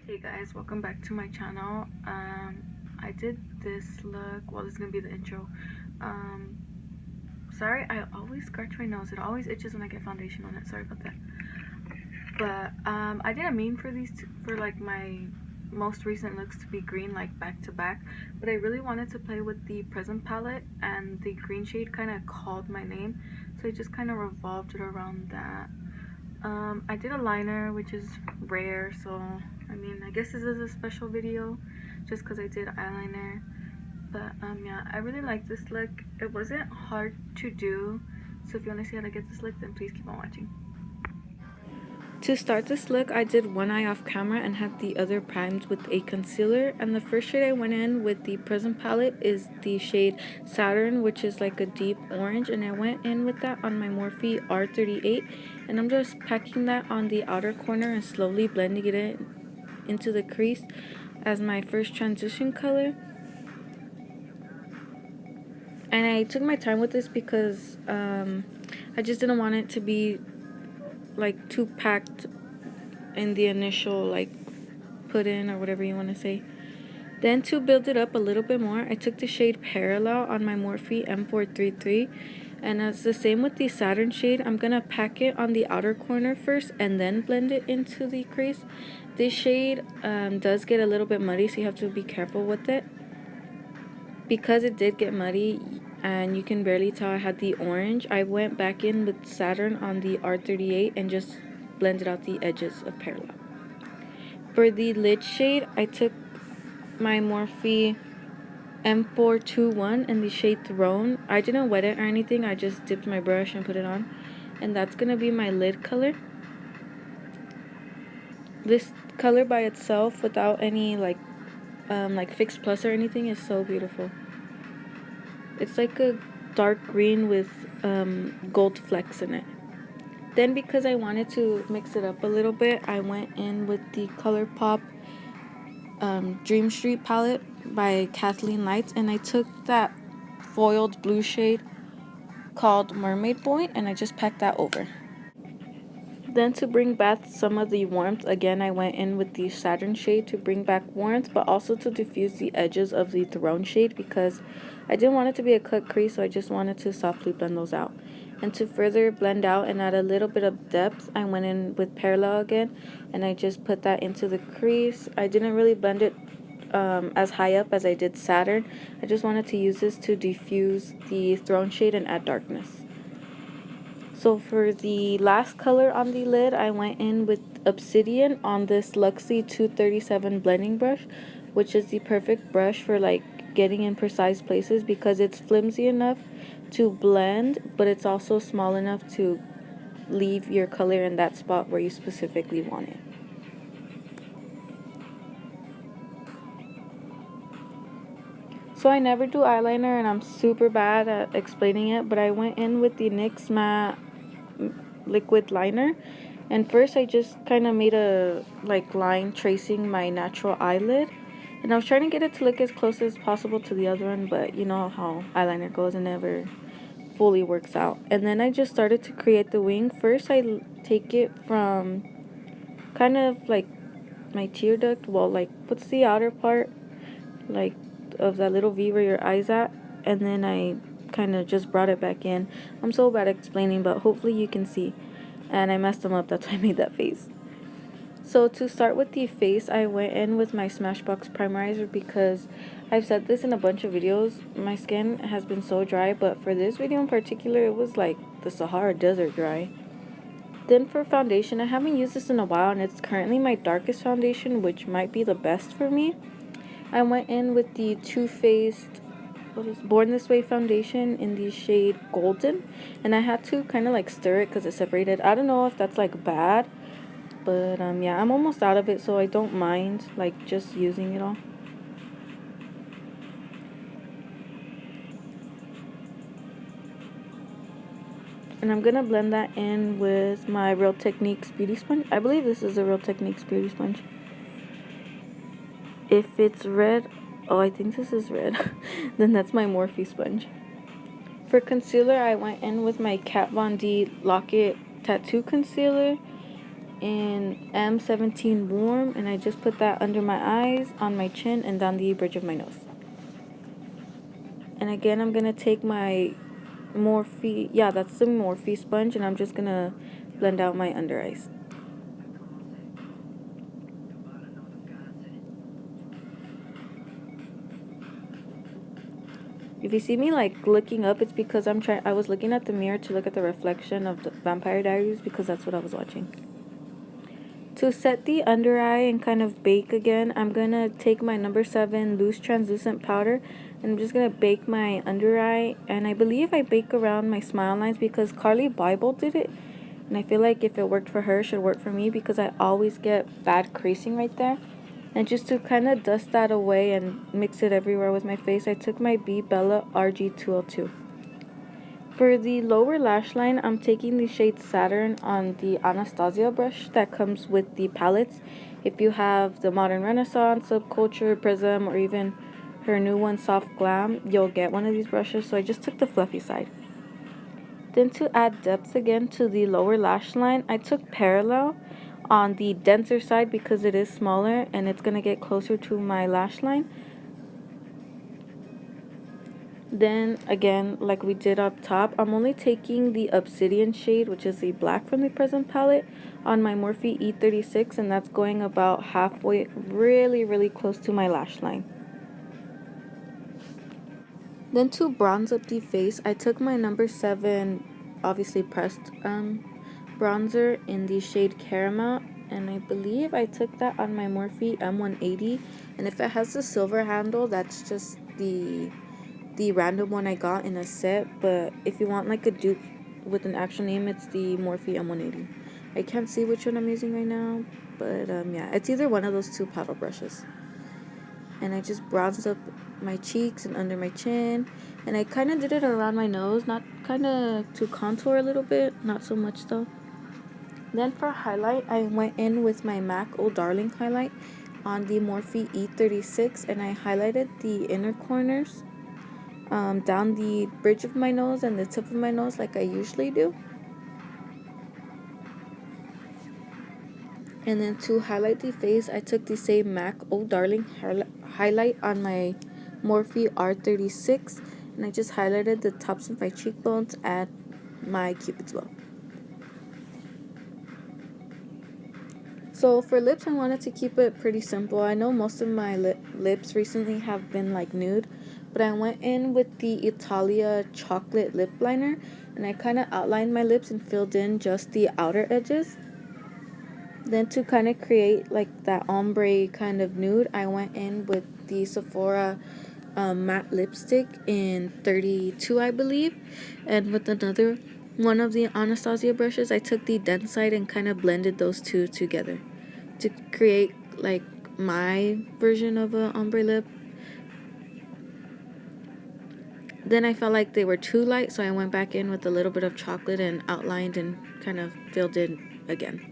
Hey guys, welcome back to my channel. I did this look. Well, this is gonna be the intro. Um, Sorry, I always scratch my nose. It always itches when I get foundation on it. Sorry about that. But I didn't mean for for like my most recent looks to be green, like back to back. But I really wanted to play with the Present palette, and the green shade kind of called my name, so I just kind of revolved it around that. I did a liner, which is rare, so I mean, I guess this is a special video just because I did eyeliner. But yeah, I really like this look. It wasn't hard to do, so if you want to see how to get this look, then please keep on watching. To start this look, I did one eye off camera and had the other primed with a concealer. And the first shade I went in with the Present palette is the shade Saturn, which is like a deep orange. And I went in with that on my Morphe R38. And I'm just packing that on the outer corner and slowly blending it into the crease as my first transition color. And I took my time with this because I just didn't want it to be like too packed in the initial like put in or whatever you want to say. Then to build it up a little bit more, I took the shade Parallel on my Morphe M433, and as the same with the Saturn shade, I'm gonna pack it on the outer corner first and then blend it into the crease. This shade does get a little bit muddy, so you have to be careful with it. Because it did get muddy and you can barely tell I had the orange, I went back in with Saturn on the R38 and just blended out the edges of Parallel. For the lid shade, I took my Morphe M421 in the shade Throne. I didn't wet it or anything, I just dipped my brush and put it on. And that's going to be my lid color. This color by itself, without any like Fix Plus or anything, is so beautiful. It's like a dark green with gold flecks in it. Then because I wanted to mix it up a little bit, I went in with the ColourPop Dream Street palette by Kathleen Lights, and I took that foiled blue shade called Mermaid Boy and I just packed that over. Then to bring back some of the warmth, again I went in with the Saturn shade to bring back warmth, but also to diffuse the edges of the Throne shade because I didn't want it to be a cut crease, so I just wanted to softly blend those out. And to further blend out and add a little bit of depth, I went in with Parallel again and I just put that into the crease. I didn't really blend it as high up as I did Saturn. I just wanted to use this to diffuse the Throne shade and add darkness. So for the last color on the lid, I went in with Obsidian on this Luxie 237 blending brush, which is the perfect brush for like getting in precise places because it's flimsy enough to blend, but it's also small enough to leave your color in that spot where you specifically want it. So I never do eyeliner and I'm super bad at explaining it, but I went in with the NYX Matte liquid liner, and first I just kind of made a line tracing my natural eyelid, and I was trying to get it to look as close as possible to the other one, but you know how eyeliner goes, and never fully works out. And then I just started to create the wing. First I take it from kind of like my tear duct, well, like what's the outer part like of that little V where your eyes at, and then I kind of just brought it back in. I'm so bad at explaining, but hopefully you can see. And I messed them up, that's why I made that face. So to start with the face, I went in with my Smashbox Primerizer because I've said this in a bunch of videos. My skin has been so dry, but for this video in particular, it was like the Sahara Desert dry. Then for foundation, I haven't used this in a while, and it's currently my darkest foundation, which might be the best for me. I went in with the Too Faced Born This Way foundation in the shade Golden, and I had to kind of like stir it because it separated. I don't know if that's like bad, but yeah, I'm almost out of it, so I don't mind like just using it all. And I'm gonna blend that in with my Real Techniques beauty sponge. I believe this is a Real Techniques beauty sponge. If it's red, oh, I think this is red, then that's my Morphe sponge. For concealer, I went in with my Kat Von D Lock-It Tattoo Concealer in M17 Warm, and I just put that under my eyes, on my chin, and down the bridge of my nose. And again, I'm going to take my Morphe, yeah, that's the Morphe sponge, and I'm just going to blend out my under eyes. If you see me like looking up, it's because I was looking at the mirror to look at the reflection of the Vampire Diaries, because that's what I was watching. To set the under eye and kind of bake again, I'm going to take my number 7 loose translucent powder, and I'm just going to bake my under eye. And I believe I bake around my smile lines because Carly Bible did it. And I feel like if it worked for her, it should work for me, because I always get bad creasing right there. And just to kind of dust that away and mix it everywhere with my face, I took my B Bella RG202. For the lower lash line, I'm taking the shade Saturn on the Anastasia brush that comes with the palettes. If you have the Modern Renaissance, Subculture, Prism, or even her new one, Soft Glam, you'll get one of these brushes, so I just took the fluffy side. Then to add depth again to the lower lash line, I took Parallel on the denser side because it is smaller and it's going to get closer to my lash line. Then again, like we did up top, I'm only taking the Obsidian shade, which is the black from the Present palette, on my Morphe E36, and that's going about halfway, really close to my lash line. Then to bronze up the face, I took my number 7, obviously pressed bronzer in the shade Caramel, and I believe I took that on my Morphe M180. And if it has the silver handle, that's just the random one I got in a set. But if you want like a dupe with an actual name, it's the Morphe M180. I can't see which one I'm using right now, but yeah, it's either one of those two paddle brushes. And I just bronzed up my cheeks and under my chin, and I kind of did it around my nose, not kind of to contour a little bit, not so much though. Then for highlight, I went in with my MAC Oh Darling highlight on the Morphe E36, and I highlighted the inner corners down the bridge of my nose and the tip of my nose like I usually do. And then to highlight the face, I took the same MAC Oh Darling highlight on my Morphe R36, and I just highlighted the tops of my cheekbones and my cupid's bow. So for lips, I wanted to keep it pretty simple. I know most of my lips recently have been like nude, but I went in with the Italia chocolate lip liner, and I kind of outlined my lips and filled in just the outer edges. Then to kind of create like that ombre kind of nude, I went in with the Sephora matte lipstick in 32, I believe. And with another one of the Anastasia brushes, I took the dense side and kind of blended those two together to create like my version of a ombre lip. Then I felt like they were too light, so I went back in with a little bit of chocolate and outlined and kind of filled in again.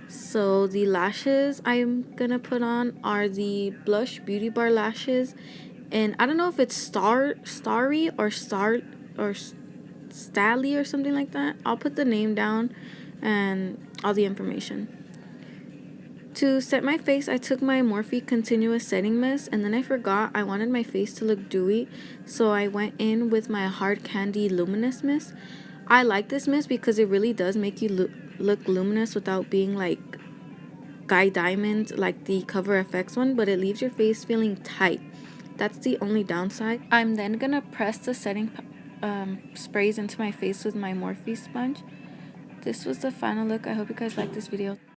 So the lashes I'm gonna put on are the Blush Beauty Bar lashes, and I don't know if it's Starry or Stally or something like that. I'll put the name down and all the information. To set my face, I took my Morphe Continuous Setting Mist, and then I forgot I wanted my face to look dewy, so I went in with my Hard Candy Luminous Mist. I like this mist because it really does make you look luminous without being like Guy Diamond like the Cover FX one, but it leaves your face feeling tight. That's the only downside. I'm then gonna press the setting sprays into my face with my Morphe sponge. This was the final look. I hope you guys liked this video.